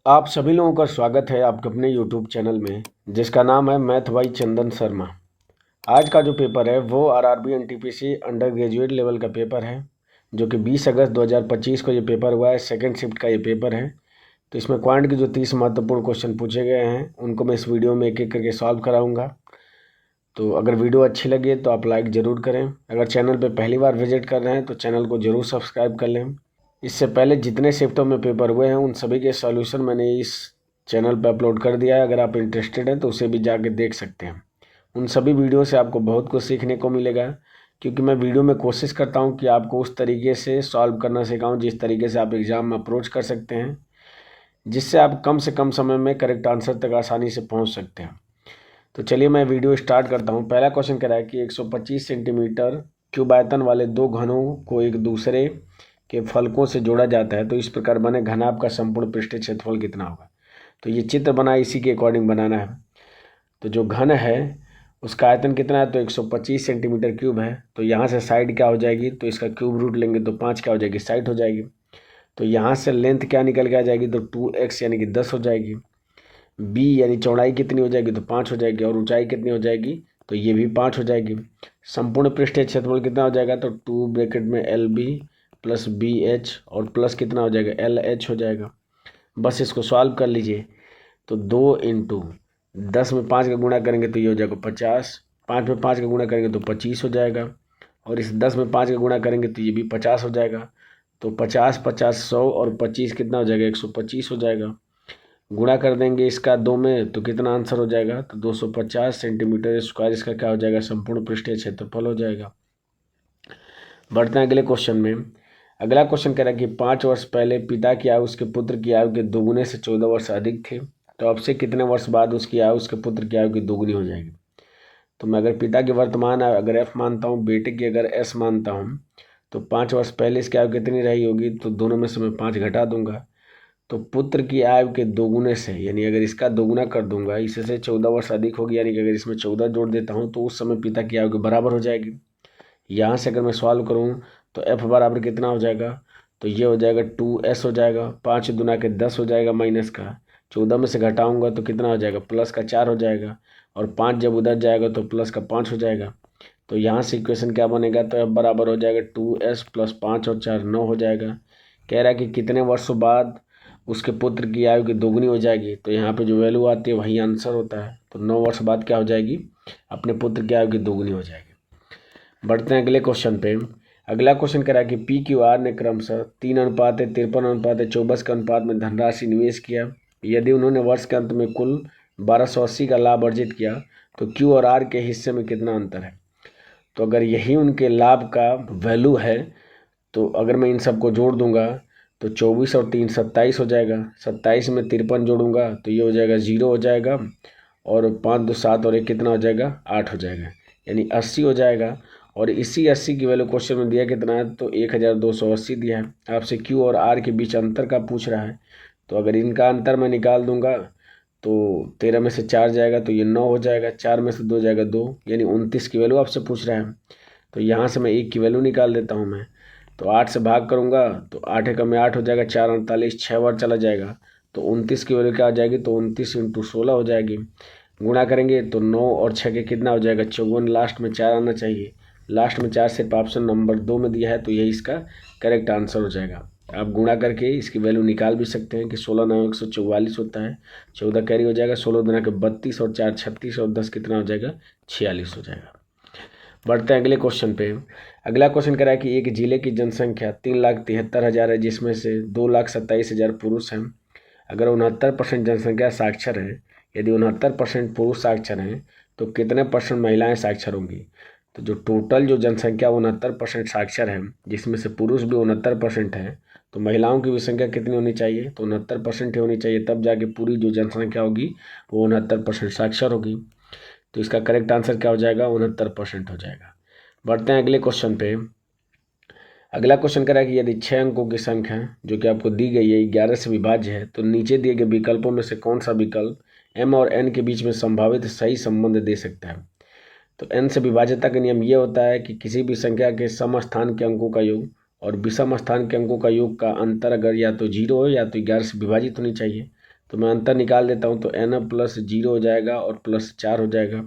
आप सभी लोगों का स्वागत है आपके अपने यूट्यूब चैनल में, जिसका नाम है मैथ बाई चंदन शर्मा। आज का जो पेपर है वो RRB NTPC under graduate level का पेपर है, जो कि 20 अगस्त 2025 को ये पेपर हुआ है। सेकंड शिफ्ट का ये पेपर है। तो इसमें क्वांट के जो 30 महत्वपूर्ण क्वेश्चन पूछे गए हैं उनको मैं इस वीडियो में एक एक करके सॉल्व कराऊंगा। तो अगर वीडियो अच्छी लगे तो आप लाइक ज़रूर करें। अगर चैनल पर पहली बार विजिट कर रहे हैं तो चैनल को ज़रूर सब्सक्राइब कर लें। इससे पहले जितने शिफ्टों में पेपर हुए हैं उन सभी के सॉल्यूशन मैंने इस चैनल पर अपलोड कर दिया है। अगर आप इंटरेस्टेड हैं तो उसे भी जाके देख सकते हैं। उन सभी वीडियो से आपको बहुत कुछ सीखने को मिलेगा, क्योंकि मैं वीडियो में कोशिश करता हूं कि आपको उस तरीके से सॉल्व करना सिखाऊं जिस तरीके से आप एग्ज़ाम में अप्रोच कर सकते हैं, जिससे आप कम से कम समय में करेक्ट आंसर तक आसानी से पहुँच सकते हैं। तो चलिए मैं वीडियो स्टार्ट करता हूँ। पहला क्वेश्चन कह रहा है कि 125 सेंटीमीटर क्यूब आयतन वाले दो घनों को एक दूसरे के फलकों से जोड़ा जाता है, तो इस प्रकार बने घनाभ का संपूर्ण पृष्ठीय क्षेत्रफल कितना होगा। तो ये चित्र बना इसी के अकॉर्डिंग बनाना है। तो जो घन है उसका आयतन कितना है, तो 125 सेंटीमीटर क्यूब है। तो यहाँ से साइड क्या हो जाएगी, तो इसका क्यूब रूट लेंगे तो 5 क्या हो जाएगी, साइड हो जाएगी। तो यहाँ से लेंथ क्या निकल के आ जाएगी, तो 2x यानी कि 10 हो जाएगी। बी यानी चौड़ाई कितनी हो जाएगी, तो 5 हो जाएगी। और ऊंचाई कितनी हो जाएगी, तो ये भी 5 हो जाएगी। संपूर्ण पृष्ठीय क्षेत्रफल कितना हो जाएगा, तो 2 ब्रैकेट में L B plus B H और प्लस कितना हो जाएगा, एल एच हो जाएगा। बस इसको सॉल्व कर लीजिए। तो 2 इंटू 10 में 5 का गुणा करेंगे तो ये हो जाएगा 50। 5 में 5 का गुणा करेंगे तो 25 हो जाएगा। और इस 10 में 5 का गुणा करेंगे तो ये भी 50 हो जाएगा। तो 50 50 100 और 25 कितना हो जाएगा, 125 हो जाएगा। गुणा कर देंगे इसका 2 में तो कितना आंसर हो जाएगा, तो 250 सेंटीमीटर स्क्वायर इसका क्या हो जाएगा, संपूर्ण पृष्ठीय क्षेत्रफल हो जाएगा। बढ़ते हैं अगले क्वेश्चन में। अगला क्वेश्चन कह रहा है कि 5 वर्ष पहले पिता की आयु उसके पुत्र की आयु के दोगुने से 14 वर्ष अधिक थे, तो अब से कितने वर्ष बाद उसकी आयु उसके पुत्र की आयु की दोगुनी हो जाएगी। तो मैं अगर पिता की वर्तमान आयु अगर एफ मानता हूँ, बेटे की अगर एस मानता हूँ, तो 5 वर्ष पहले इसकी आयु कितनी रही होगी, तो दोनों में से मैं 5 घटा दूंगा। तो पुत्र की आयु के दोगुने से, यानी अगर इसका दोगुना कर दूंगा, इससे 14 वर्ष अधिक होगी, यानी कि अगर इसमें 14 जोड़ देता हूँ तो उस समय पिता की आयु के बराबर हो जाएगी। यहाँ से अगर मैं सॉल्व करूँ तो एफ बराबर कितना हो जाएगा, तो ये हो जाएगा 2s हो जाएगा। 5 दुना के 10 हो जाएगा माइनस का, 14 में से घटाऊंगा तो कितना हो जाएगा, प्लस का 4 हो जाएगा। और 5 जब उधर जाएगा तो प्लस का 5 हो जाएगा। तो यहाँ से इक्वेशन क्या बनेगा, तो एफ बराबर हो जाएगा 2s प्लस 5 और 4 9 हो जाएगा। कह रहा है कि कितने वर्षों बाद उसके पुत्र की आयु की दोगुनी हो जाएगी। तो यहाँ पे जो वैल्यू आती है वही आंसर होता है। तो 9 वर्ष बाद क्या हो जाएगी, अपने पुत्र की आयु की दोगुनी हो जाएगी। बढ़ते हैं अगले क्वेश्चन पे। अगला क्वेश्चन कह रहा है कि पी क्यू आर ने क्रमशः 3:53:24 के अनुपात में धनराशि निवेश किया। यदि उन्होंने वर्ष के अंत में कुल 1280 का लाभ अर्जित किया, तो क्यू और आर के हिस्से में कितना अंतर है। तो अगर यही उनके लाभ का वैल्यू है, तो अगर मैं इन सबको जोड़ दूंगा तो 24 और 3 27 हो जाएगा। 27 में 53 जोड़ूंगा तो ये हो जाएगा 0 हो जाएगा। और 5 2 7 और 1 कितना हो जाएगा, 8 हो जाएगा, यानी 80 हो जाएगा। और इसी 80 की वैल्यू क्वेश्चन में दिया कितना है, तो 1280 दिया है। आपसे क्यू और आर के बीच अंतर का पूछ रहा है। तो अगर इनका अंतर मैं निकाल दूंगा तो 13 में से 4 जाएगा तो ये 9 हो जाएगा। 4 में से 2 जाएगा 2, यानी 29 की वैल्यू आपसे पूछ रहा है। तो यहाँ से मैं 1 की वैल्यू निकाल देता हूँ मैं। तो 8 से भाग करूँगा तो 8 एकम में 8 हो जाएगा, 4 48, 6 बार चला जाएगा। तो 29 की वैल्यू क्या आ जाएगी, तो 29 इंटू 16 हो जाएगी। गुणा करेंगे तो 9 और 6 के कितना हो जाएगा, 54। लास्ट में 4 आना चाहिए। लास्ट में 4 सिर्फ ऑप्शन नंबर 2 में दिया है, तो यही इसका करेक्ट आंसर हो जाएगा। आप गुणा करके इसकी वैल्यू निकाल भी सकते हैं कि 16 9 144 होता है। 14 कैरी हो जाएगा, 16 दुना के 32 और 4 36 और 10 कितना हो जाएगा, 46 हो जाएगा। बढ़ते हैं अगले क्वेश्चन पे। अगला क्वेश्चन कह रहा है कि एक जिले की जनसंख्या 3,73,000 है, जिसमें से 2,27,000 पुरुष हैं। अगर 69% जनसंख्या साक्षर है, यदि 69% पुरुष साक्षर हैं, तो कितने परसेंट महिलाएं साक्षर होंगी। तो जो टोटल जो जनसंख्या 69% साक्षर है, जिसमें से पुरुष भी 69% है, तो महिलाओं की भी संख्या कितनी होनी चाहिए, तो 69% ही होनी चाहिए। तब जाके पूरी जो जनसंख्या होगी वो 69% साक्षर होगी। तो इसका करेक्ट आंसर क्या हो जाएगा, 69% हो जाएगा। बढ़ते हैं अगले क्वेश्चन पे। अगला क्वेश्चन कह रहा है कि यदि 6 अंकों की संख्या जो कि आपको दी गई है 11 से विभाज्य है, तो नीचे दिए गए विकल्पों में से कौन सा विकल्प m और n के बीच में संभावित सही संबंध दे सकता है। तो n से विभाज्यता का नियम ये होता है कि किसी भी संख्या के सम स्थान के अंकों का योग और विषम स्थान के अंकों का योग का अंतर अगर या तो 0 हो या तो 11 से विभाजित होनी चाहिए। तो मैं अंतर निकाल देता हूँ। तो n प्लस 0 हो जाएगा और प्लस 4 हो जाएगा।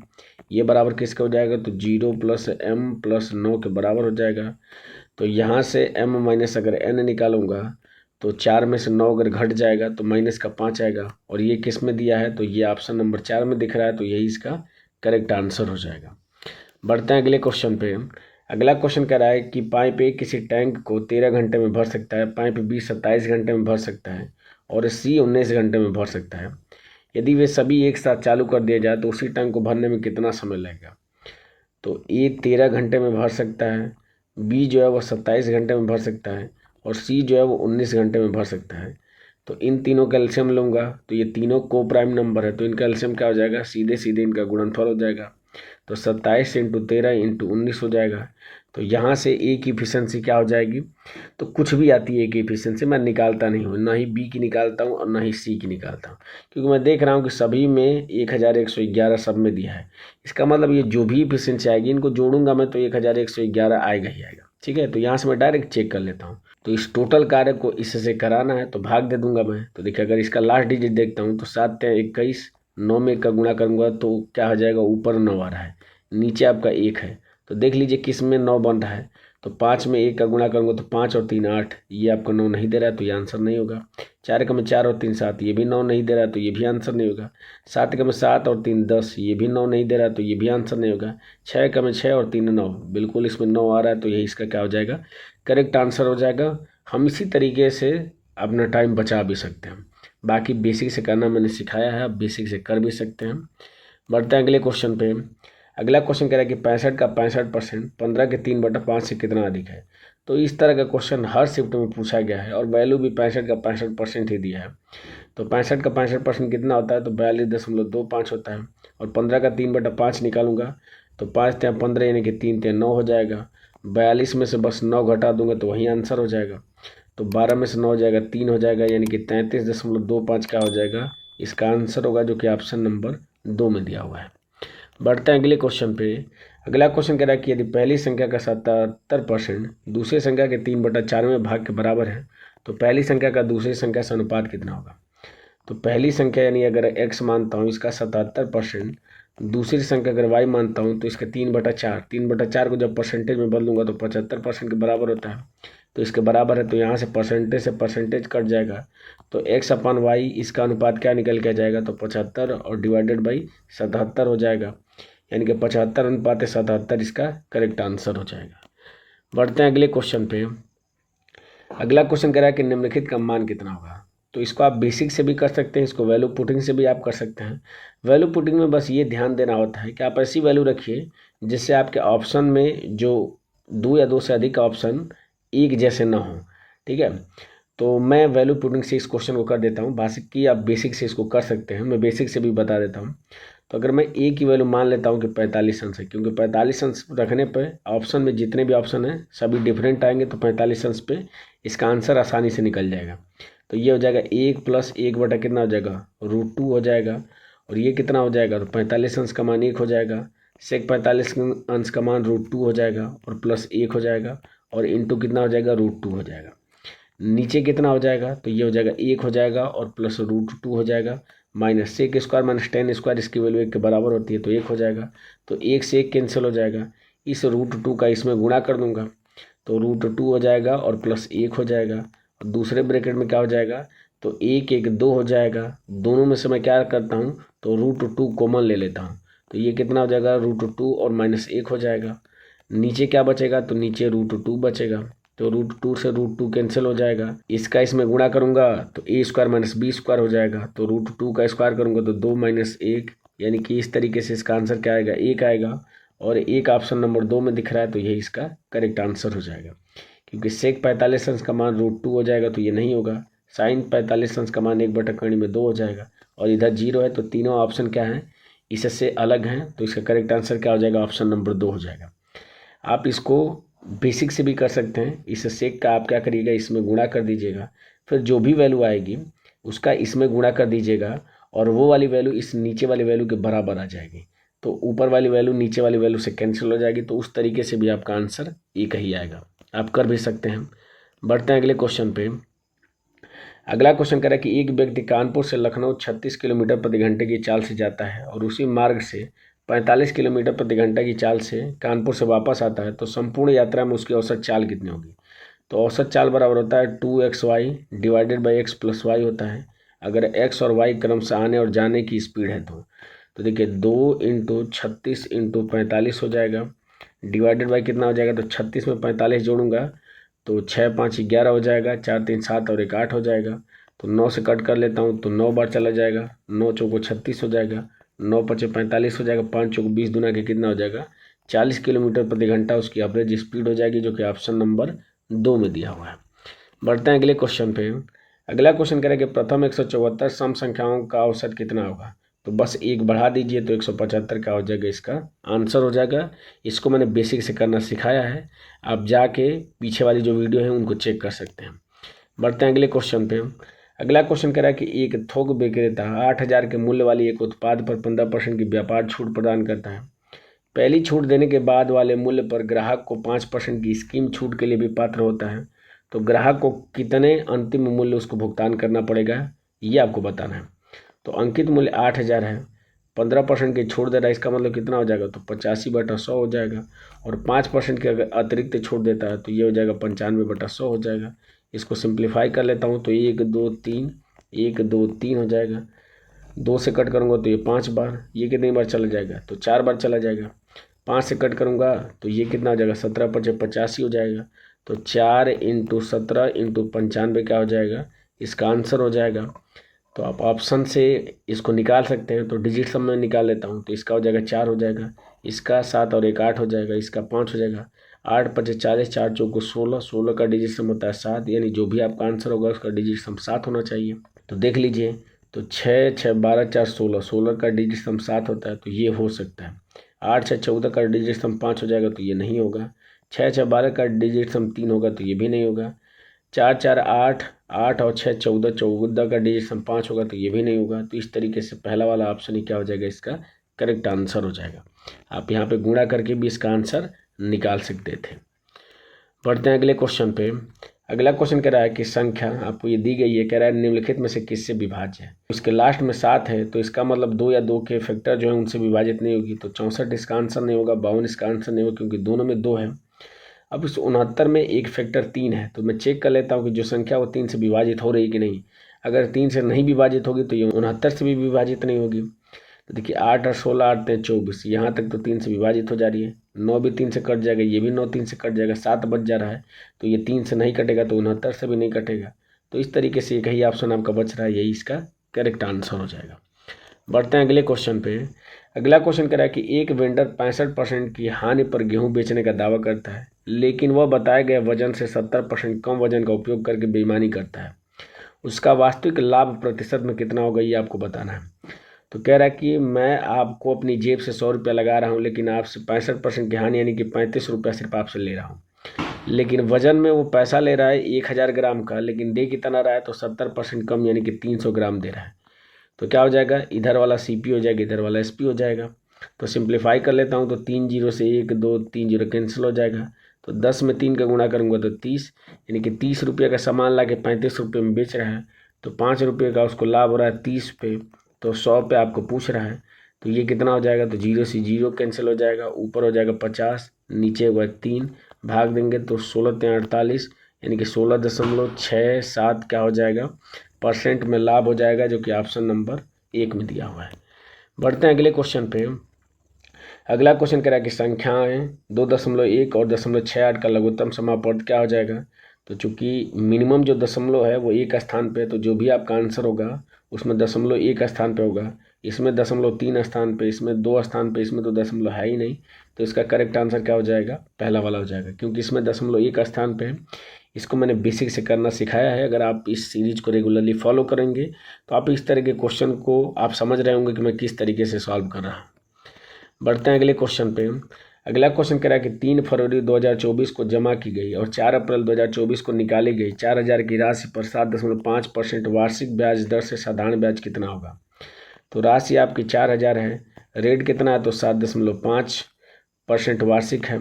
ये बराबर किसका हो जाएगा? तो 0 प्लस m प्लस 9 के बराबर हो जाएगा। तो यहाँ से m माइनस अगर n निकालूंगा तो 4 में से 9 अगर घट जाएगा तो माइनस का 5 आएगा। और ये किस में दिया है? तो ये ऑप्शन नंबर 4 में दिख रहा है, तो यही इसका करेक्ट आंसर हो जाएगा। बढ़ते हैं अगले क्वेश्चन पे। अगला क्वेश्चन कह रहा है कि पाइप ए किसी टैंक को 13 घंटे में भर सकता है, पाइप बी 27 घंटे में भर सकता है और सी 19 घंटे में भर सकता है। यदि वे सभी एक साथ चालू कर दिया जाए तो उसी टैंक को भरने में कितना समय लगेगा? तो ए 13 घंटे में भर सकता है, बी जो है वो 27 घंटे में भर सकता है और सी जो है वो 19 घंटे में भर सकता है। तो इन तीनों का एलसीएम लूँगा तो ये तीनों को प्राइम नंबर है, तो इनका एलसीएम क्या हो जाएगा? सीधे सीधे इनका गुणनफल हो जाएगा। तो 27 इंटू 13 इंटू 19 हो जाएगा। तो यहाँ से ए की इफिशेंसी क्या हो जाएगी? तो कुछ भी आती है ए की इफिशेंसी, मैं निकालता नहीं हूँ, ना ही बी की निकालता हूँ और ना ही सी की निकालता हूँ, क्योंकि मैं देख रहा हूँ कि सभी में 1111 सब में दिया है। इसका मतलब ये जो भी इफिशेंसी आएगी इनको जोड़ूंगा मैं तो 1111 आएगा ही आएगा। ठीक है, तो यहाँ से मैं डायरेक्ट चेक कर लेता हूँ। तो इस टोटल कार्य को इससे कराना है तो भाग दे दूंगा मैं। तो देखिए अगर इसका लास्ट डिजिट देखता हूँ तो 7 × 21, 9 में 1 का गुणा करूंगा तो क्या हो जाएगा? ऊपर 9 आ रहा है, नीचे आपका 1 है। तो देख लीजिए किस में 9 बन रहा है। तो 5 में 1 का गुणा करूंगा तो 5 और 3 8, ये आपका 9 नहीं दे रहा है तो ये आंसर नहीं होगा। 4 में 4 और 3 7, ये भी 9 नहीं दे रहा है तो ये भी आंसर नहीं होगा। 7 में 7 और 3 10, ये भी 9 नहीं दे रहा है तो ये भी आंसर नहीं होगा। 6 में 6 और 3 9, बिल्कुल इसमें 9 आ रहा है तो यही इसका क्या हो जाएगा? करेक्ट आंसर हो जाएगा। हम इसी तरीके से अपना टाइम बचा भी सकते हैं। बाकी बेसिक से करना मैंने सिखाया है, आप बेसिक से कर भी सकते हैं। बढ़ते हैं अगले क्वेश्चन पे। अगला क्वेश्चन कह रहा है कि 65 का 65% 15 के 3/5 से कितना अधिक है? तो इस तरह का क्वेश्चन हर शिफ्ट में पूछा गया है और वैल्यू भी 65 का 65% ही दिया है। तो 65 का 65% कितना होता है? तो 42.25 होता है। और 15 का 3/5 निकालूंगा तो 5 × 15 यानी कि 3 × 9 हो जाएगा। 42 में से बस 9 घटा दूंगा तो वही आंसर हो जाएगा। तो 12 में से 9 हो जाएगा, 3 हो जाएगा, यानी कि 33.25 क्या हो जाएगा? इसका आंसर होगा, जो कि ऑप्शन नंबर 2 में दिया हुआ है। बढ़ते हैं अगले क्वेश्चन पे। अगला क्वेश्चन कह रहा है कि यदि पहली संख्या का 77% दूसरी संख्या के 3/4 भाग के बराबर है तो पहली संख्या का दूसरी संख्या से अनुपात कितना होगा? तो पहली संख्या यानी अगर x मानता हूँ इसका 77%, दूसरी संख्या अगर y मानता हूँ तो इसका 3/4, 3/4 को जब परसेंटेज में बदलूंगा तो 75% के बराबर होता है। तो इसके बराबर है तो यहाँ से परसेंटेज कट जाएगा। तो x/y इसका अनुपात क्या निकल के आ जाएगा? तो 75 और डिवाइडेड बाई 77 हो जाएगा, यानी कि 75:77 इसका करेक्ट आंसर हो जाएगा। बढ़ते हैं अगले क्वेश्चन पे। अगला क्वेश्चन कह रहा है कि निम्नलिखित का मान कितना होगा? तो इसको आप बेसिक से भी कर सकते हैं, इसको वैल्यू पुटिंग से भी आप कर सकते हैं। वैल्यू पुटिंग में बस ये ध्यान देना होता है कि आप ऐसी वैल्यू रखिए जिससे आपके ऑप्शन में जो 2 या 2 से अधिक ऑप्शन एक जैसे ना हो। ठीक है, तो मैं वैल्यू पुटिंग से इस क्वेश्चन को कर देता हूँ। बाकी आप बेसिक से इसको कर सकते हैं, मैं बेसिक से भी बता देता हूँ। तो अगर मैं ए की वैल्यू मान लेता हूँ कि 45 अंश है, क्योंकि 45 अंश रखने पर ऑप्शन में जितने भी ऑप्शन हैं सभी डिफरेंट आएंगे, तो 45 अंश पे इसका आंसर आसानी से निकल जाएगा। तो ये हो जाएगा 1 + 1 कितना हो जाएगा? √2 हो जाएगा। और ये कितना हो जाएगा? तो 45 अंश का मान 1 हो जाएगा, सेक 45 अंश का मान √2 हो जाएगा और प्लस 1 हो जाएगा और इंटू कितना हो जाएगा? √2 हो जाएगा। नीचे कितना हो जाएगा? तो ये हो जाएगा 1 हो जाएगा और प्लस √2 हो जाएगा, minus sec square minus ten square, इसकी वैल्यू 1 के बराबर होती है तो 1 हो जाएगा। तो 1 से 1 कैंसिल हो जाएगा। इस √2 का इसमें गुणा कर दूंगा तो √2 हो जाएगा और प्लस 1 हो जाएगा। और दूसरे ब्रैकेट में क्या हो जाएगा? तो 1 1 2 हो जाएगा। दोनों में से मैं क्या करता हूँ? तो √2 कॉमन ले लेता हूँ। तो ये कितना हो जाएगा? √2 और -1 हो जाएगा। नीचे क्या बचेगा? तो नीचे √2 बचेगा। तो √2 से √2 कैंसिल हो जाएगा। इसका इसमें गुणा करूंगा तो a² - b² हो जाएगा। तो √2 का स्क्वायर करूंगा तो 2 - 1, यानी कि इस तरीके से इसका आंसर क्या आएगा? 1 आएगा। और एक ऑप्शन नंबर 2 में दिख रहा है तो यही इसका करेक्ट आंसर हो जाएगा। क्योंकि सेक 45 अंश का मान √2 हो जाएगा तो ये नहीं होगा। साइन 45 अंश का मान 1/2 हो जाएगा और इधर 0 है, तो तीनों ऑप्शन क्या है? इससे अलग हैं, तो इसका करेक्ट आंसर क्या हो जाएगा? ऑप्शन नंबर 2 हो जाएगा। आप इसको बेसिक से भी कर सकते हैं। इस सेक का आप क्या करिएगा? इसमें गुणा कर दीजिएगा, फिर जो भी वैल्यू आएगी उसका इसमें गुणा कर दीजिएगा और वो वाली वैल्यू इस नीचे वाली वैल्यू के बराबर आ जाएगी। तो ऊपर वाली वैल्यू नीचे वाली वैल्यू से कैंसिल हो जाएगी, तो उस तरीके से भी आपका आंसर एक ही आएगा। आप कर भी सकते हैं। बढ़ते हैं अगले क्वेश्चन पे। अगला क्वेश्चन कह रहा है कि एक व्यक्ति कानपुर से लखनऊ 36 किलोमीटर प्रति घंटे की चाल से जाता है और उसी मार्ग से 45 किलोमीटर प्रति घंटे की चाल से कानपुर से वापस आता है, तो संपूर्ण यात्रा में उसकी औसत चाल कितनी होगी। तो औसत चाल बराबर होता है 2xy divided by x plus y होता है। अगर x और y क्रमशः आने और जाने की स्पीड है तो देखिए 2 इंटू 36 इंटू 45 हो जाएगा, डिवाइडेड बाई कितना हो जाएगा, तो 36 में 45 जोड़ूंगा तो 6 5 11 हो जाएगा, 4 3 7 और 1 8 हो जाएगा। तो 9 से कट कर लेता हूँ तो 9 बार चला जाएगा, 9 चौको 36 हो जाएगा, 9 पचे 45 हो जाएगा, 5 चौको 20 दूना के कितना हो जाएगा 40 किलोमीटर प्रति घंटा उसकी एवरेज स्पीड हो जाएगी, जो कि ऑप्शन नंबर 2 में दिया हुआ है। बढ़ते हैं अगले क्वेश्चन पे। अगला क्वेश्चन कह रहा है कि प्रथम 174 सम संख्याओं का औसत कितना होगा। तो बस एक बढ़ा दीजिए तो 175 का हो जाएगा, इसका आंसर हो जाएगा। इसको मैंने बेसिक से करना सिखाया है, आप जाके पीछे वाली जो वीडियो है उनको चेक कर सकते हैं। बढ़ते हैं अगले क्वेश्चन पे। अगला क्वेश्चन कह रहा है कि एक थोक विक्रेता 8,000 के मूल्य वाली एक उत्पाद पर 15% की व्यापार छूट प्रदान करता है। पहली छूट देने के बाद वाले मूल्य पर ग्राहक को 5% की स्कीम छूट के लिए भी पात्र होता है। तो ग्राहक को कितने अंतिम मूल्य उसको भुगतान करना पड़ेगा, ये आपको बताना है। तो अंकित मूल्य 8,000 है, 15% की छूट दे रहा है, इसका मतलब कितना हो जाएगा, तो 85/100 हो जाएगा। और 5% की अगर अतिरिक्त छूट देता है तो ये हो जाएगा 95/100 हो जाएगा। इसको सिंप्लीफाई कर लेता हूँ तो 1 2 3 1 2 3 हो जाएगा। 2 से कट करूँगा तो ये 5 बार, ये कितनी बार चला जाएगा, तो 4 बार चला जाएगा। 5 से कट करूँगा तो ये कितना हो जाएगा, 17 पचे 85 हो जाएगा। तो 4 इंटू 17 इंटू 95 क्या हो जाएगा, इसका आंसर हो जाएगा। तो आप ऑप्शन से इसको निकाल सकते हैं, तो डिजिट सम में निकाल लेता हूँ तो इसका हो जाएगा 4 हो जाएगा, इसका 7 और 1 8 हो जाएगा, इसका 5 हो जाएगा। 8 पचे 40, 4 चौको 16, 16 का डिजिट सम होता है 7, यानी जो भी आपका आंसर होगा उसका डिजिट सम 7 होना चाहिए। तो देख लीजिए, तो 6 6 12 4 16, 16 का डिजिट सम 7 होता है तो ये हो सकता है। 8 6 14 का डिजिट सम 5 हो जाएगा तो ये नहीं होगा। 6 6 12 का डिजिट सम 3 होगा तो ये भी नहीं होगा। 4 4 8, 8 और 6 14, 14 का डिजिट सम 5 होगा तो ये भी नहीं होगा। तो इस तरीके से पहला वाला ऑप्शन ही क्या हो जाएगा, इसका करेक्ट आंसर हो जाएगा। आप यहाँ पे गुणा करके भी इसका आंसर निकाल सकते थे। बढ़ते हैं अगले क्वेश्चन पे। अगला क्वेश्चन कह रहा है कि संख्या आपको ये दी गई है, कह रहा है निम्नलिखित में से किससे विभाज्य है। इसके लास्ट में 7 है तो इसका मतलब 2 या 2 के फैक्टर जो है उनसे विभाजित नहीं होगी। तो 64 इसका आंसर नहीं होगा, 52 इसका आंसर नहीं होगा, क्योंकि दोनों में 2 है। अब इस 69 में एक फैक्टर 3 है, तो मैं चेक कर लेता हूँ कि जो संख्या वो 3 से विभाजित हो रही कि नहीं। अगर 3 से नहीं विभाजित होगी तो ये 69 से भी विभाजित नहीं होगी। तो देखिए 8 और 16 8 3 24, यहाँ तक तो 3 से विभाजित हो जा रही है। 9 भी 3 से कट जाएगा, ये भी 9 3 से कट जाएगा, 7 बच जा रहा है तो ये 3 से नहीं कटेगा, तो 69 से भी नहीं कटेगा। तो इस तरीके से एक ही ऑप्शन आपका बच रहा है, यही इसका करेक्ट आंसर हो जाएगा। बढ़ते हैं अगले क्वेश्चन पे। अगला क्वेश्चन कह रहा है कि एक वेंडर 65% की हानि पर गेहूं बेचने का दावा करता है, लेकिन वह बताए गए वजन से 70% कम वजन का उपयोग करके बेईमानी करता है। उसका वास्तविक लाभ प्रतिशत में कितना होगा, ये आपको बताना है। तो कह रहा है कि मैं आपको अपनी जेब से 100 रुपया लगा रहा हूँ, लेकिन आपसे 65% की हानि यानी कि 35 रुपया सिर्फ आपसे ले रहा हूँ। लेकिन वजन में वो पैसा ले रहा है 1000 ग्राम का, लेकिन दे कितना रहा है, तो 70% कम यानी कि 300 ग्राम दे रहा है। तो क्या हो जाएगा, इधर वाला CP हो जाएगा, इधर वाला SP हो जाएगा। तो सिंप्लीफाई कर लेता हूँ तो 3 जीरो से 1 2 3 जीरो कैंसिल हो जाएगा। तो 10 में 3 का गुणा करूँगा तो 30, यानी कि 30 रुपये का सामान ला के 35 रुपये में बेच रहा है। तो 5 रुपये का उसको लाभ हो रहा है 30 पे, तो 100 पे आपको पूछ रहा है। तो ये कितना हो जाएगा, तो 0 से 0 कैंसिल हो जाएगा, ऊपर हो जाएगा 50, नीचे हुआ 3, भाग देंगे तो 16 3 48, यानी कि 16.67 क्या हो जाएगा % में लाभ हो जाएगा, जो कि ऑप्शन नंबर 1 में दिया हुआ है। बढ़ते हैं अगले क्वेश्चन पे। अगला क्वेश्चन कह रहा है कि संख्याएं 2.1 और 0.68 का लघुत्तम समापवर्त क्या हो जाएगा। तो चूंकि मिनिमम जो दशमलव है वो एक स्थान पे है, तो जो भी आपका आंसर होगा उसमें 0.1 स्थान पे होगा, इसमें 0.3 स्थान पे, इसमें 2 स्थान पे, इसमें तो दशमलव है ही नहीं। तो इसका करेक्ट आंसर क्या हो जाएगा, पहला वाला हो जाएगा, क्योंकि इसमें 0.1 स्थान पे है। इसको मैंने बेसिक से करना सिखाया है। अगर आप इस सीरीज को रेगुलरली फॉलो करेंगे तो आप इस तरह के क्वेश्चन को आप समझ रहे होंगे कि मैं किस तरीके से सॉल्व कर रहा हूँ। बढ़ते हैं अगले क्वेश्चन पे। अगला क्वेश्चन कह रहा है कि 3 फरवरी 2024 को जमा की गई और 4 अप्रैल 2024 को निकाली गई 4000 की राशि पर 7.5% वार्षिक ब्याज दर से साधारण ब्याज कितना होगा। तो राशि आपकी 4000 है, रेट कितना है, तो 7.5% वार्षिक है,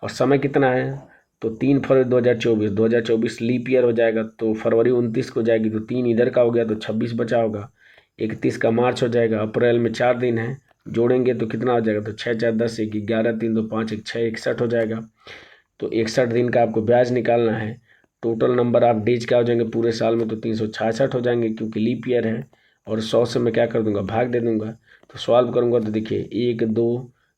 और समय कितना है, तो 3 फरवरी 2024, 2024 लीप ईयर हो जाएगा, तो फरवरी 29 को जाएगी, तो 3 इधर का हो गया, तो 26 बचा होगा। 31 का मार्च हो जाएगा, अप्रैल में 4 दिन है, जोड़ेंगे तो कितना हो जाएगा, तो 6 4 10 1 11 3 2 5 1 6 61 हो जाएगा। तो 61 दिन का आपको ब्याज निकालना है। टोटल नंबर ऑफ डेज क्या हो जाएंगे पूरे साल में, तो 366 हो जाएंगे, क्योंकि लीप ईयर है। और 100 से मैं क्या कर दूंगा, भाग दे दूंगा। तो सॉल्व करूंगा तो देखिए 1 2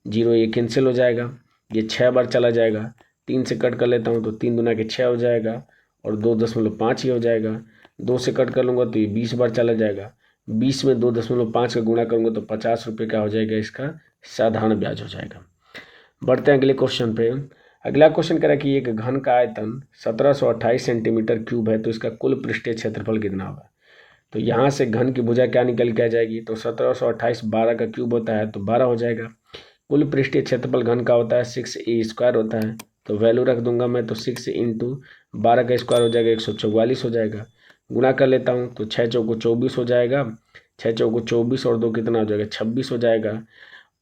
0 ये कैंसिल हो जाएगा, ये 6 बार चला जाएगा। 3 से कट कर लेता हूँ तो 3 दूना के 6 हो जाएगा, और 2.5 ही हो जाएगा। 2 से कट कर लूँगा तो ये 20 बार चला जाएगा। 20 में 2.5 का गुणा करूँगा तो 50 रुपये का हो जाएगा, इसका साधारण ब्याज हो जाएगा। बढ़ते हैं अगले क्वेश्चन पे। अगला क्वेश्चन कह रहा है कि एक घन का आयतन 1728 सेंटीमीटर क्यूब है, तो इसका कुल पृष्ठीय क्षेत्रफल कितना होगा। तो यहाँ से घन की भुजा क्या निकल के आ जाएगी, तो 1728 12 का क्यूब होता है तो 12 हो जाएगा। कुल पृष्ठीय क्षेत्रफल घन का होता है 6a² होता है, तो वैल्यू रख दूंगा मैं, तो 6 इंटू 12 का स्क्वायर हो जाएगा 144 हो जाएगा। गुणा कर लेता हूँ तो 6 चौको 24 हो जाएगा, 6 चौको 24 और 2 कितना हो जाएगा 26 हो जाएगा,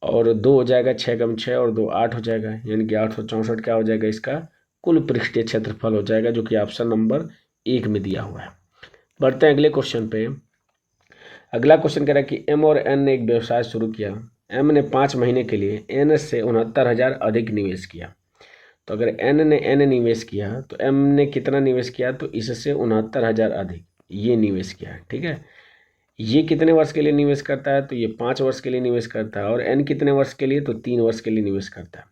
और 2 हो जाएगा, 6 कम 6 और 2 8 हो जाएगा, यानी कि 864 क्या हो जाएगा, इसका कुल पृष्ठीय क्षेत्रफल हो जाएगा, जो कि ऑप्शन नंबर 1 में दिया हुआ है। बढ़ते हैं अगले क्वेश्चन पे। अगला क्वेश्चन कह रहा है कि एम और एन ने एक व्यवसाय शुरू किया। एम ने 5 महीने के लिए एन से 69,000 अधिक निवेश किया। तो अगर एन ने एन निवेश किया तो एम ने कितना निवेश किया, तो इससे 69,000 अधिक ये निवेश किया है। ठीक है, ये कितने वर्ष के लिए निवेश करता है, तो ये 5 वर्ष के लिए निवेश करता है। और एन कितने वर्ष के लिए, तो 3 वर्ष के लिए निवेश करता है।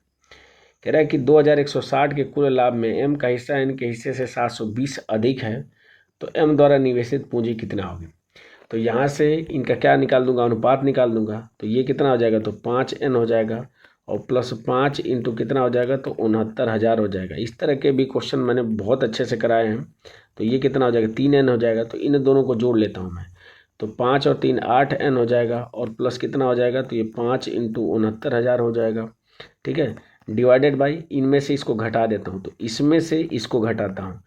कह रहा है कि 2160 के कुल लाभ में एम का हिस्सा एन के हिस्से से 720 अधिक है, तो एम द्वारा निवेशित पूंजी कितना होगी। तो यहाँ से इनका क्या निकाल दूंगा, अनुपात निकाल दूंगा, तो ये कितना हो जाएगा, तो 5n हो जाएगा, और प्लस 5 इंटू कितना हो जाएगा, तो 69,000 हो जाएगा। इस तरह के भी क्वेश्चन मैंने बहुत अच्छे से कराए हैं। तो ये कितना हो जाएगा, 3n हो जाएगा। तो इन दोनों को जोड़ लेता हूँ मैं, तो 5 और 3 8n हो जाएगा, और प्लस कितना हो जाएगा, तो ये 5 इंटू 69,000 हो जाएगा। ठीक है, डिवाइडेड बाई इनमें से इसको घटा देता हूँ, तो इसमें से इसको घटाता हूँ,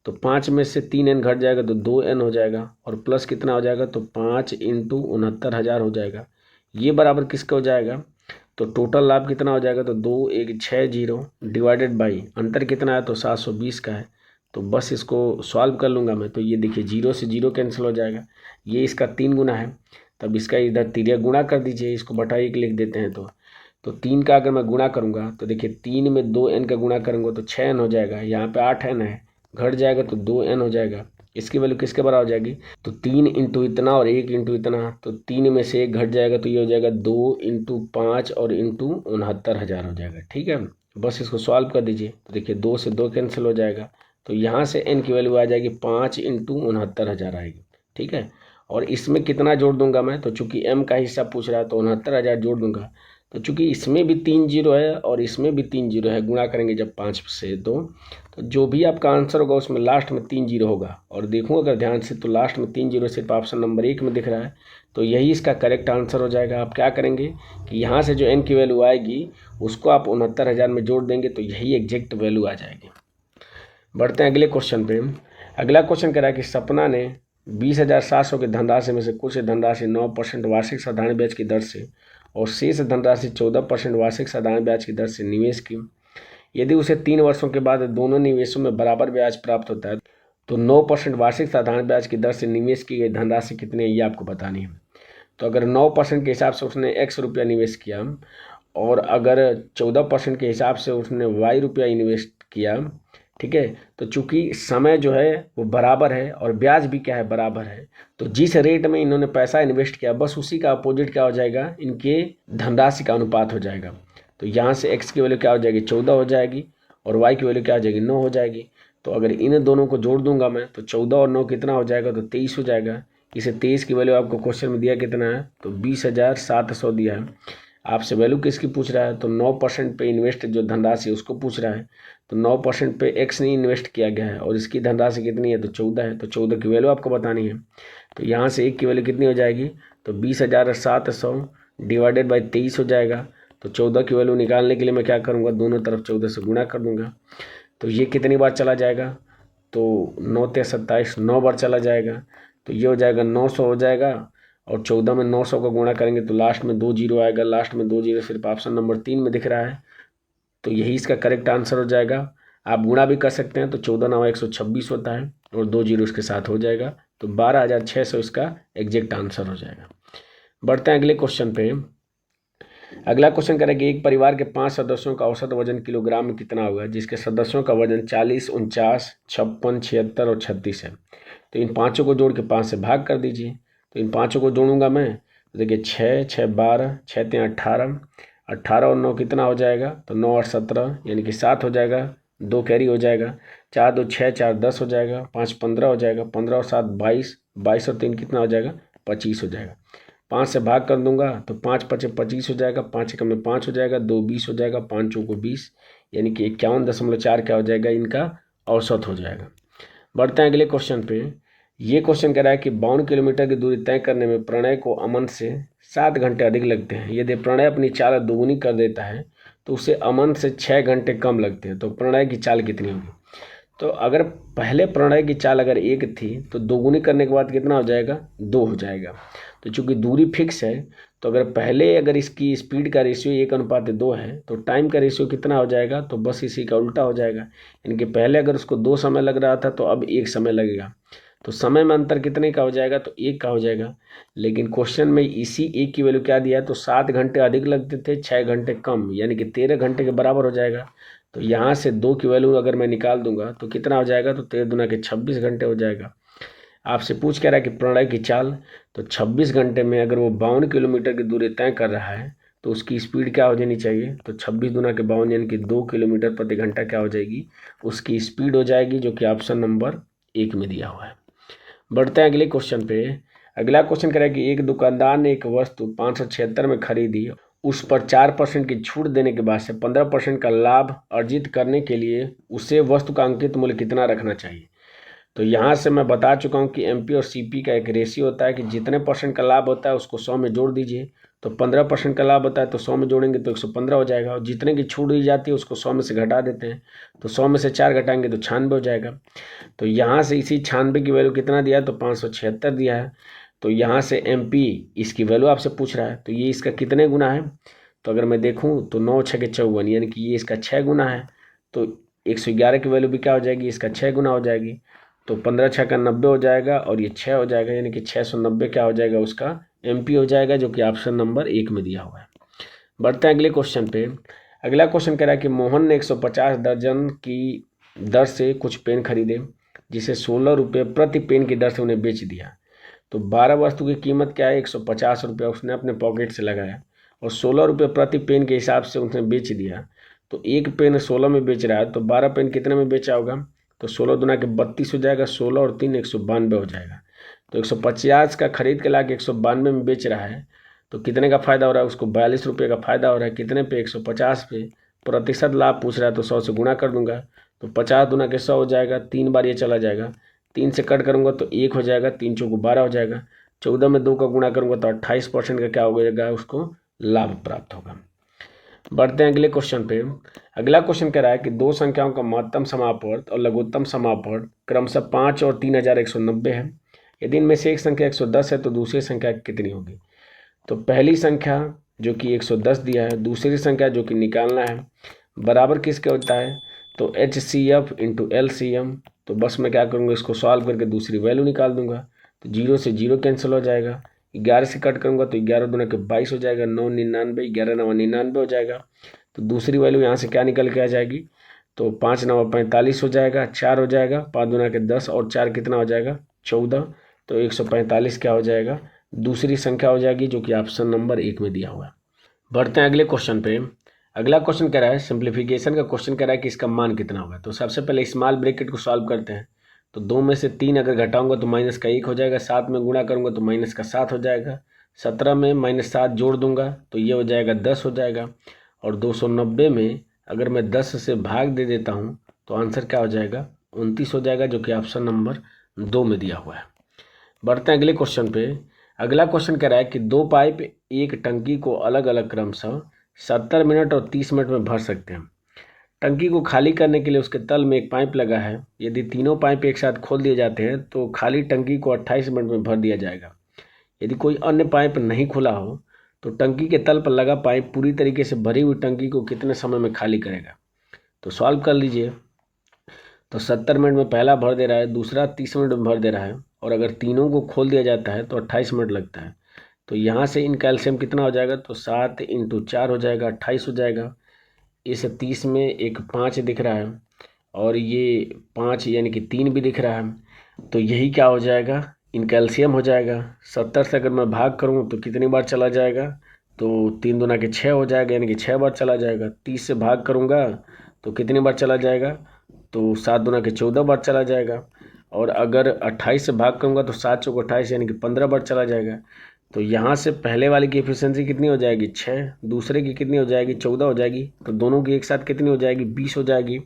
तो 5 में से 3n घट जाएगा तो 2n हो जाएगा, और प्लस कितना हो जाएगा, तो 5 इंटू 69,000 हो जाएगा। ये बराबर किसका हो जाएगा, तो टोटल लाभ कितना हो जाएगा, तो 2160 डिवाइडेड बाई अंतर कितना है, तो 720 का है। तो बस इसको सॉल्व कर लूँगा मैं, तो ये देखिए 0 से 0 कैंसिल हो जाएगा। ये इसका 3 गुना है, तब इसका इधर तिर्यक गुणा कर दीजिए, इसको बटा 1 लिख देते हैं। तो 3 का अगर मैं गुणा करूँगा तो देखिए 3 में 2n का गुणा करूँगा तो 6n हो जाएगा। यहाँ पे 8n है, घट जाएगा तो 2n हो जाएगा। इसकी वैल्यू किसके बराबर हो जाएगी, तो 3 इंटू इतना और 1 इंटू इतना, तो 3 में से 1 घट जाएगा, तो ये हो जाएगा 2 इंटू 5 और इंटू 69,000 हो जाएगा। ठीक है, बस इसको सॉल्व कर दीजिए, तो देखिए 2 से 2 कैंसिल हो जाएगा, तो यहाँ से n की वैल्यू आ जाएगी 5 इंटू 69,000 आएगी। ठीक है, और इसमें कितना जोड़ दूंगा मैं, तो चूंकि m का हिस्सा पूछ रहा है तो 69,000 जोड़ दूंगा। तो चूंकि इसमें भी 3 जीरो है और इसमें भी 3 जीरो है, गुणा करेंगे जब 5 से 2, तो जो भी आपका आंसर होगा उसमें लास्ट में 3 जीरो होगा। और देखूँ अगर ध्यान से तो लास्ट में 3 जीरो सिर्फ ऑप्शन नंबर 1 में दिख रहा है, तो यही इसका करेक्ट आंसर हो जाएगा। आप क्या करेंगे कि यहाँ से जो n की वैल्यू आएगी उसको आप 69,000 में जोड़ देंगे, तो यही एग्जैक्ट वैल्यू आ जाएगी। बढ़ते हैं अगले क्वेश्चन पे। अगला क्वेश्चन कह रहा है कि सपना ने 20,700 के धनराशि में से कुछ धनराशि 9% वार्षिक साधारण ब्याज की दर से और शेष धनराशि 14% वार्षिक साधारण ब्याज की दर से निवेश की। यदि उसे 3 वर्षों के बाद दोनों निवेशों में बराबर ब्याज प्राप्त होता है, तो 9% वार्षिक साधारण ब्याज की दर से निवेश की गई धनराशि कितनी है, ये आपको बतानी है। तो अगर 9% के हिसाब से उसने x रुपया निवेश किया, और अगर 14% के हिसाब से उसने y रुपया इन्वेस्ट किया, ठीक है, तो चूंकि समय जो है वो बराबर है और ब्याज भी क्या है, बराबर है, तो जिस रेट में इन्होंने पैसा इन्वेस्ट किया बस उसी का अपोजिट क्या हो जाएगा, इनके धनराशि का अनुपात हो जाएगा। तो यहाँ से x की वैल्यू क्या हो जाएगी, 14 हो जाएगी, और y की वैल्यू क्या हो जाएगी, 9 हो जाएगी। तो अगर इन दोनों को जोड़ दूंगा मैं, तो 14 और 9 कितना हो जाएगा, तो 23 हो जाएगा। इसे 23 की वैल्यू आपको क्वेश्चन में दिया कितना है, तो 20,700 दिया है। आपसे वैल्यू किसकी पूछ रहा है, तो 9% पे इन्वेस्ट जो धनराशि उसको पूछ रहा है। तो 9% पे x नहीं इन्वेस्ट किया गया है और इसकी धनराशि कितनी है, तो 14 है। तो 14 की वैल्यू आपको बतानी है। तो यहाँ से 1 की वैल्यू कितनी हो जाएगी, तो 20,700 डिवाइडेड बाई 23 हो जाएगा। तो 14 की वैल्यू निकालने के लिए मैं क्या करूँगा, दोनों तरफ 14 से गुणा कर दूँगा। तो ये कितनी बार चला जाएगा, तो 9 × 27 9 बार चला जाएगा। तो ये हो जाएगा 900 हो जाएगा, और 14 में 900 का गुणा करेंगे तो लास्ट में 2 जीरो आएगा। लास्ट में 2 जीरो सिर्फ ऑप्शन नंबर 3 में दिख रहा है, तो यही इसका करेक्ट आंसर हो जाएगा। आप गुणा भी कर सकते हैं, तो 14 9 126 होता है और 2 जीरो इसके साथ हो जाएगा, तो 12,600 इसका एग्जैक्ट आंसर हो जाएगा। बढ़ते हैं अगले क्वेश्चन पे। अगला क्वेश्चन कह रहा है कि एक परिवार के 5 सदस्यों का औसत वजन किलोग्राम में कितना होगा, जिसके सदस्यों का वजन 40, 49, 56, 76 और 36 है। तो इन पाँचों को जोड़ के 5 से भाग कर दीजिए। तो इन पाँचों को जोड़ूंगा मैं, तो देखिए 6, 6 12, 6 3 18, 18 और 9 कितना हो जाएगा, तो 9 और 17 यानी कि 7 हो जाएगा, 2 कैरी हो जाएगा, 4 2 6 4 10 हो जाएगा, 5 15 हो जाएगा, 15 और 7 22, 22 और 3 कितना हो जाएगा, 25 हो जाएगा। 5 से भाग कर दूंगा तो 5 5 25 हो जाएगा, 5 एकम में 5 हो जाएगा, 2 20 हो जाएगा, 5 चौको 20 यानी कि 51.4 क्या हो जाएगा, इनका औसत हो जाएगा। बढ़ते हैं अगले क्वेश्चन पे। ये क्वेश्चन कह रहा है कि 52 किलोमीटर की दूरी तय करने में प्रणय को अमन से 7 घंटे अधिक लगते हैं। यदि प्रणय अपनी चाल दोगुनी कर देता है तो उसे अमन से 6 घंटे कम लगते हैं। तो प्रणय की चाल कितनी होगी? तो अगर पहले प्रणय की चाल अगर 1 थी तो दोगुनी करने के बाद कितना हो जाएगा, 2 हो जाएगा। तो चूंकि दूरी फिक्स है, तो अगर इसकी स्पीड का रेशियो 1:2 है तो टाइम का रेशियो कितना हो जाएगा, तो बस इसी का उल्टा हो जाएगा। यानी कि पहले अगर उसको 2 समय लग रहा था तो अब 1 समय लगेगा। तो समय में अंतर कितने का हो जाएगा, तो 1 का हो जाएगा। लेकिन क्वेश्चन में इसी 1 की वैल्यू क्या दिया है, तो 7 घंटे अधिक लगते थे, 6 घंटे कम, यानी कि 13 घंटे के बराबर हो जाएगा। तो यहाँ से 2 की वैल्यू अगर मैं निकाल दूंगा तो कितना हो जाएगा, तो 13 दूना के 26 घंटे हो जाएगा। आपसे पूछ कह रहा है कि प्रणय की चाल, तो 26 घंटे में अगर वो 52 किलोमीटर की दूरी तय कर रहा है तो उसकी स्पीड क्या हो जानी चाहिए, तो 26 दूना के 52 यानी कि 2 किलोमीटर प्रति घंटा क्या हो जाएगी, उसकी स्पीड हो जाएगी, जो कि ऑप्शन नंबर 1 में दिया हुआ है। बढ़ते हैं अगले क्वेश्चन पे। अगला क्वेश्चन कह रहा है कि एक दुकानदार ने एक वस्तु 576 में खरीदी, उस पर 4% की छूट देने के बाद से 15% का लाभ अर्जित करने के लिए उसे वस्तु का अंकित मूल्य कितना रखना चाहिए। तो यहाँ से मैं बता चुका हूँ कि एमपी और सीपी का एक रेशियो होता है कि जितने परसेंट का लाभ होता है उसको 100 में जोड़ दीजिए। तो 15% का लाभ होता है तो 100 में जोड़ेंगे तो 115 हो जाएगा, और जितने की छूट दी जाती है उसको 100 में से घटा देते हैं, तो 100 में से 4 घटाएंगे तो 96 हो जाएगा। तो यहाँ से इसी 96 की वैल्यू कितना दिया है, तो 576 दिया है। तो यहाँ से एमपी इसकी वैल्यू आपसे पूछ रहा है, तो ये इसका कितने गुना है, तो अगर मैं देखूँ तो 9 6 के 54 यानी कि ये इसका 6 गुना है। तो 111 की वैल्यू भी क्या हो जाएगी, इसका 6 गुना हो जाएगी। तो 15 6 का 90 हो जाएगा और ये 6 हो जाएगा, यानी कि 690 क्या हो जाएगा, उसका एमपी हो जाएगा, जो कि ऑप्शन नंबर 1 में दिया हुआ है। बढ़ते हैं अगले क्वेश्चन पे। अगला क्वेश्चन कह रहा है कि मोहन ने 150 दर्जन की दर से कुछ पेन खरीदे, जिसे 16 रुपये प्रति पेन की दर से उन्हें बेच दिया। तो 12 वस्तु की कीमत क्या है, 150 रुपये उसने अपने पॉकेट से लगाया और 16 रुपये प्रति पेन के हिसाब से उसने बेच दिया। तो एक पेन 16 में बेच रहा है, तो 12 पेन कितने में बेचा होगा, तो 16 दूना के 32 हो जाएगा, 16 और 3 192 हो जाएगा। तो 150 का खरीद के ला के 192 में बेच रहा है, तो कितने का फ़ायदा हो रहा है, उसको 42 रुपये का फ़ायदा हो रहा है। कितने पे, 150 पे। प्रतिशत लाभ पूछ रहा है तो 100 से गुणा कर दूंगा, तो 50 दूना के 100 हो जाएगा, 3 बार ये चला जाएगा, 3 से कट करूँगा तो 1 हो जाएगा, 3 चौको 12 हो जाएगा, 14 में 2 का गुणा करूँगा तो 28% का क्या हो जाएगा, उसको लाभ प्राप्त होगा। बढ़ते हैं अगले क्वेश्चन पे। अगला क्वेश्चन कह रहा है कि दो संख्याओं का महत्तम समापवर्त और लघुत्तम समापवर्त क्रमशः 5 और 3190 है। यदि इनमें से एक संख्या 110 है तो दूसरी संख्या कितनी होगी। तो पहली संख्या जो कि 110 दिया है, दूसरी संख्या जो कि निकालना है, बराबर किसके होता है, तो HCF इंटू LCM। तो बस मैं क्या करूँगा, इसको सॉल्व करके दूसरी वैल्यू निकाल दूंगा। तो 0 से 0 कैंसिल हो जाएगा, 11 से कट करूँगा तो 11 दूना के 22 हो जाएगा, 9 99, 11 9 99 हो जाएगा। तो दूसरी वैल्यू यहाँ से क्या निकल के आ जाएगी, तो 5 9 45 हो जाएगा, 4 हो जाएगा, 5 दूना के 10 और 4 कितना हो जाएगा, 14। तो 145 क्या हो जाएगा, दूसरी संख्या हो जाएगी, जो कि ऑप्शन नंबर 1 में दिया हुआ है। बढ़ते हैं अगले क्वेश्चन पे। अगला क्वेश्चन कह रहा है, सिंप्लीफिकेशन का क्वेश्चन कह रहा है कि इसका मान कितना होगा। तो सबसे पहले स्मॉल ब्रैकेट को सॉल्व करते हैं। तो 2 में से 3 अगर घटाऊंगा तो माइनस का 1 हो जाएगा, 7 में गुणा करूंगा तो माइनस का 7 हो जाएगा, 17 में -7 जोड़ दूंगा तो ये हो जाएगा 10 हो जाएगा, और 290 में अगर मैं 10 से भाग दे देता हूँ तो आंसर क्या हो जाएगा, 29 हो जाएगा, जो कि ऑप्शन नंबर 2 में दिया हुआ है। बढ़ते हैं अगले क्वेश्चन पे। अगला क्वेश्चन कह रहा है कि 2 पाइप एक टंकी को अलग अलग क्रमशः 70 मिनट और 30 मिनट में भर सकते हैं। टंकी को खाली करने के लिए उसके तल में एक पाइप लगा है। यदि तीनों पाइप एक साथ खोल दिए जाते हैं तो खाली टंकी को 28 मिनट में भर दिया जाएगा। यदि कोई अन्य पाइप नहीं खुला हो तो टंकी के तल पर लगा पाइप पूरी तरीके से भरी हुई टंकी को कितने समय में खाली करेगा। तो सॉल्व कर लीजिए। तो 70 मिनट में पहला भर दे रहा है, दूसरा 30 मिनट में भर दे रहा है, और अगर तीनों को खोल दिया जाता है तो 28 मिनट लगता है। तो यहाँ से इन कैल्शियम कितना हो जाएगा, तो 7 × 4 हो जाएगा, 28 हो जाएगा। इस 30 में एक 5 दिख रहा है, और ये 5 यानी कि 3 भी दिख रहा है। तो यही क्या हो जाएगा, इन कैल्शियम हो जाएगा। 70 से अगर मैं भाग करूँ तो कितनी बार चला जाएगा, तो 3 दूना के 6 हो जाएगा, यानी कि 6 बार चला जाएगा। 30 से भाग करूँगा तो कितनी बार चला जाएगा, तो 7 दूना के 14 बार चला जाएगा। और अगर 28 से भाग करूँगा तो 7 चौक 28 यानी कि 15 बार चला जाएगा। तो यहाँ से पहले वाले की एफिशिएंसी कितनी हो जाएगी, 6, दूसरे की कितनी हो जाएगी, 14 हो जाएगी। तो दोनों की एक साथ कितनी हो जाएगी, 20 हो जाएगी।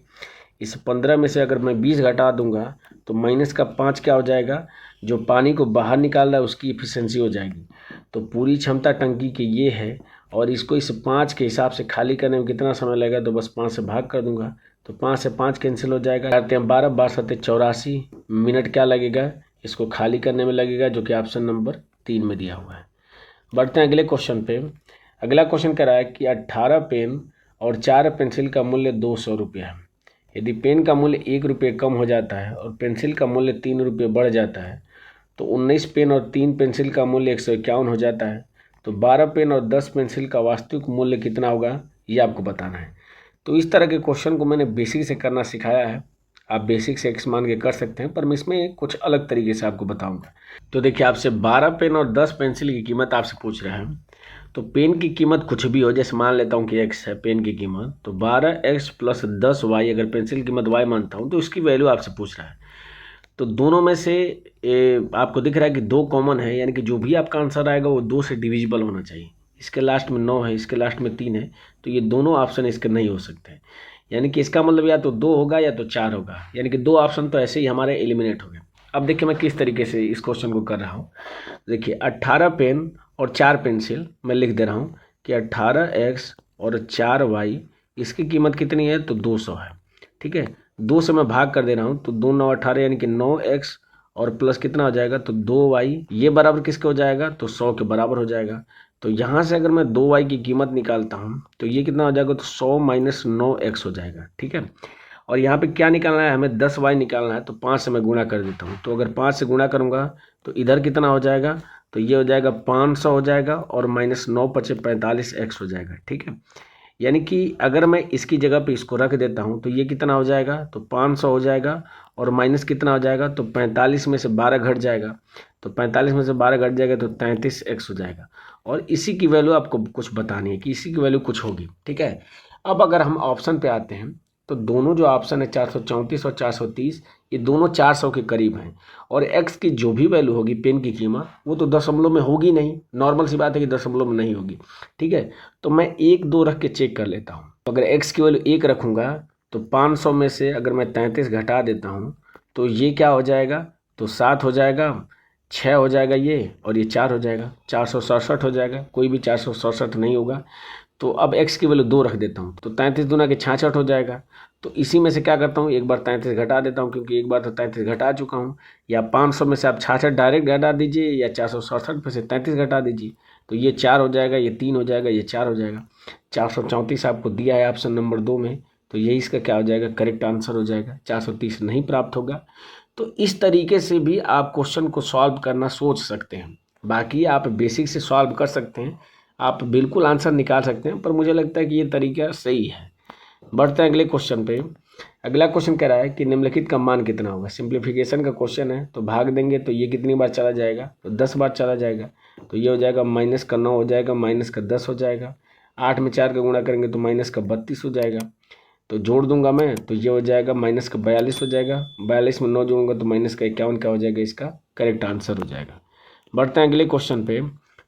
इस 15 में से अगर मैं 20 घटा दूंगा तो माइनस का 5 क्या हो जाएगा, जो पानी को बाहर निकाल रहा है उसकी एफिशिएंसी हो जाएगी। तो पूरी क्षमता टंकी की ये है, और इसको इस 5 के हिसाब से खाली करने में कितना समय लगेगा, तो बस 5 से भाग कर दूंगा, तो 5 से 5 कैंसिल हो जाएगा। करते हैं 12, 12 7 84 मिनट क्या लगेगा इसको खाली करने में लगेगा, जो कि ऑप्शन नंबर 3 में दिया हुआ है। बढ़ते हैं अगले क्वेश्चन पे। अगला क्वेश्चन कह रहा है कि 18 पेन और 4 पेंसिल का मूल्य 200 रुपया है। यदि पेन का मूल्य 1 रुपये कम हो जाता है और पेंसिल का मूल्य 3 रुपये बढ़ जाता है, तो 19 पेन और 3 पेंसिल का मूल्य 151 हो जाता है। तो 12 पेन और 10 पेंसिल का वास्तविक मूल्य कितना होगा, ये आपको बताना है। तो इस तरह के क्वेश्चन को मैंने बेसिक से करना सिखाया है, आप बेसिक से एक्स मान के कर सकते हैं, पर मैं इसमें कुछ अलग तरीके से आपको बताऊंगा। तो देखिए, आपसे 12 पेन और 10 पेंसिल की कीमत आपसे पूछ रहा है। तो पेन की कीमत कुछ भी हो, जैसे मान लेता हूँ कि x है पेन की कीमत, तो 12x + 10y, अगर पेंसिल की कीमत y मानता हूँ तो इसकी वैल्यू आपसे पूछ रहा है। तो दोनों में से आपको दिख रहा है कि 2 कॉमन है, यानी कि जो भी आपका आंसर आएगा वो 2 से डिविजिबल होना चाहिए। इसके लास्ट में 9 है, इसके लास्ट में 3 है, तो ये दोनों ऑप्शन इसके नहीं हो सकते। यानी कि इसका मतलब या तो 2 होगा या तो 4 होगा, यानी कि 2 ऑप्शन तो ऐसे ही हमारे एलिमिनेट हो गए। अब देखिए मैं किस तरीके से इस क्वेश्चन को कर रहा हूँ। देखिए 18 पेन और 4 पेंसिल मैं लिख दे रहा हूँ कि 18x और 4y, इसकी कीमत कितनी है, तो 200 है। ठीक है, 2 से मैं भाग कर दे रहा हूँ, तो 2 9 18 यानी कि 9x और प्लस कितना हो जाएगा, तो 2y, ये बराबर किसके हो जाएगा, तो 100 के बराबर हो जाएगा। तो यहाँ से अगर मैं 2y की कीमत निकालता हूँ तो ये कितना हो जाएगा, तो 100 - 9x हो जाएगा। ठीक है, और यहाँ पे क्या निकालना है, हमें 10y निकालना है, तो 5 से मैं गुणा कर देता हूँ। तो अगर 5 से गुणा करूँगा तो इधर कितना हो जाएगा, तो ये हो जाएगा 500 हो जाएगा, और -9 × 5 = 45x हो जाएगा। ठीक है, यानी कि अगर मैं इसकी जगह पे इसको रख देता हूँ तो ये कितना हो जाएगा, तो 500 हो जाएगा, और माइनस कितना हो जाएगा, तो 45 में से 12 घट जाएगा, तो 45 में से 12 घट जाएगा तो 33x हो जाएगा। और इसी की वैल्यू आपको कुछ बतानी है कि इसी की वैल्यू कुछ होगी। ठीक है, अब अगर हम ऑप्शन पे आते हैं तो दोनों जो ऑप्शन है 434 और 430, ये दोनों 400 के करीब हैं, और x की जो भी वैल्यू होगी पेन की कीमत वो तो दशमलव में होगी नहीं, नॉर्मल सी बात है कि दशमलव में नहीं होगी। ठीक है, तो मैं 1 2 रख के चेक कर लेता हूँ। तो अगर x की वैल्यू 1 रखूँगा तो 500 में से अगर मैं 33 घटा देता हूँ तो ये क्या हो जाएगा, तो 7 हो जाएगा, 6 हो जाएगा ये, और ये 4 हो जाएगा, 467 हो जाएगा, कोई भी 467 नहीं होगा। तो अब x की वैल्यू 2 रख देता हूँ, तो 33 दूना के 66 हो जाएगा। तो इसी में से क्या करता हूँ, एक बार 33 घटा देता हूँ, क्योंकि एक बार तो 33 घटा चुका हूँ। या 500 में से आप 66 डायरेक्ट घटा दीजिए, या 467 में से 33 घटा दीजिए, तो ये 4 हो जाएगा, ये 3 हो जाएगा, ये 4 हो जाएगा। 434 आपको दिया है ऑप्शन नंबर 2 में, तो यही इसका क्या हो जाएगा, करेक्ट आंसर हो जाएगा। 430 नहीं प्राप्त होगा। तो इस तरीके से भी आप क्वेश्चन को सॉल्व करना सोच सकते हैं। बाकी आप बेसिक से सॉल्व कर सकते हैं, आप बिल्कुल आंसर निकाल सकते हैं, पर मुझे लगता है कि ये तरीका सही है। बढ़ते हैं अगले क्वेश्चन पे। अगला क्वेश्चन कह रहा है कि निम्नलिखित का मान कितना होगा। सिंप्लीफिकेशन का क्वेश्चन है, तो भाग देंगे तो ये कितनी बार चला जाएगा, तो 10 बार चला जाएगा। तो ये हो जाएगा -9 हो जाएगा, -10 हो जाएगा। 8 में 4 का गुणा करेंगे तो -32 हो जाएगा। तो जोड़ दूंगा मैं, तो ये हो जाएगा -42 हो जाएगा। 42 में 9 जोड़ूंगा तो -51 क्या हो जाएगा, इसका करेक्ट आंसर हो जाएगा। बढ़ते हैं अगले क्वेश्चन पे।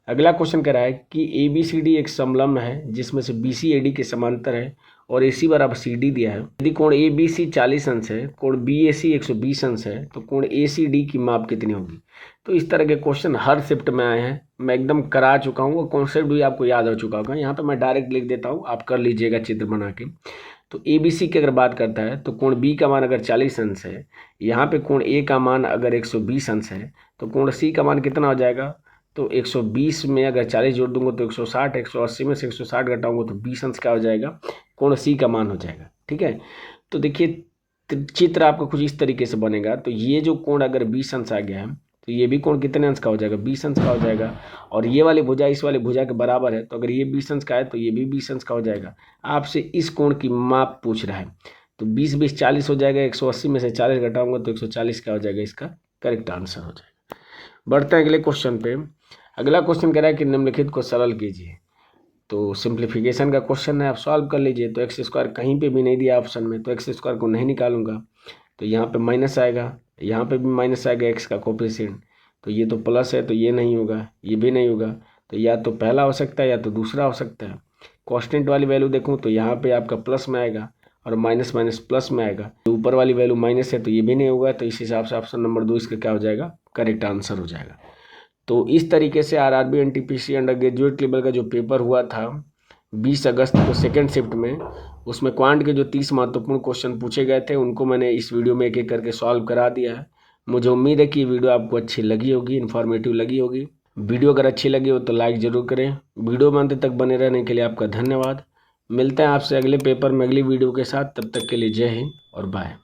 अगला क्वेश्चन कह रहा है कि ABCD एक समलम्ब है जिसमें से BC AD के समांतर है और AC = CD दिया है। यदि कोण ABC 40 अंश है, कोण BAC 120 अंश है, तो कोण ACD की माप कितनी होगी। तो इस तरह के क्वेश्चन हर शिफ्ट में आए हैं, मैं एकदम करा चुका हूँ, और कॉन्सेप्ट भी आपको याद हो चुका होगा। यहाँ पर मैं डायरेक्ट लिख देता हूँ, आप कर लीजिएगा चित्र बना के। तो ABC की अगर बात करता है तो कोण B का मान अगर 40 अंश है, यहाँ पे कोण A का मान अगर 120 अंश है, तो कोण C का मान कितना हो जाएगा, तो 120 में अगर 40 जोड़ दूंगा तो 160, 180 में से 160 घटाऊंगा तो 20 अंश क्या हो जाएगा, कोण C का मान हो जाएगा। ठीक है, तो देखिए चित्र आपका कुछ इस तरीके से बनेगा। तो ये जो कोण अगर 20 अंश आ गया है तो ये भी कोण कितने अंश का हो जाएगा, 20 अंश का हो जाएगा। और ये वाली भुजा इस वाली भुजा के बराबर है, तो अगर ये 20 अंश का है तो ये भी 20 अंश का हो जाएगा। आपसे इस कोण की माप पूछ रहा है, तो 20 20 40 हो जाएगा। 180 में से 40 घटाऊंगा तो 140 का हो जाएगा, इसका करेक्ट आंसर हो जाएगा। बढ़ते हैं अगले क्वेश्चन पे। अगला क्वेश्चन कह रहा है कि निम्नलिखित को सरल कीजिए। तो सिंप्लीफिकेशन का क्वेश्चन है, आप सॉल्व कर लीजिए। तो एक्स स्क्वायर कहीं पे भी नहीं दिया ऑप्शन में, तो एक्स स्क्वायर को नहीं निकालूंगा, तो यहाँ पे माइनस आएगा, यहाँ पे भी माइनस आएगा एक्स का कोफिशिएंट। तो ये तो प्लस है तो ये नहीं होगा, ये भी नहीं होगा। तो या तो पहला हो सकता है या तो दूसरा हो सकता है। कांस्टेंट वाली वैल्यू देखूँ तो यहाँ पे आपका प्लस में आएगा और माइनस माइनस प्लस में आएगा। तो ऊपर वाली वैल्यू माइनस है तो ये भी नहीं होगा। तो इस हिसाब से ऑप्शन नंबर 2 इसका क्या हो जाएगा, करेक्ट आंसर हो जाएगा। तो इस तरीके से RRB NTPC under graduate level का जो पेपर हुआ था 20 अगस्त को सेकेंड शिफ्ट में, उसमें क्वांट के जो 30 महत्वपूर्ण क्वेश्चन पूछे गए थे उनको मैंने इस वीडियो में एक एक करके सॉल्व करा दिया है। मुझे उम्मीद है कि ये वीडियो आपको अच्छी लगी होगी, इन्फॉर्मेटिव लगी होगी। वीडियो अगर अच्छी लगी हो तो लाइक ज़रूर करें। वीडियो में अंत तक बने रहने के लिए आपका धन्यवाद। मिलते हैं आपसे अगले पेपर में अगली वीडियो के साथ, तब तक के लिए जय हिंद और बाय।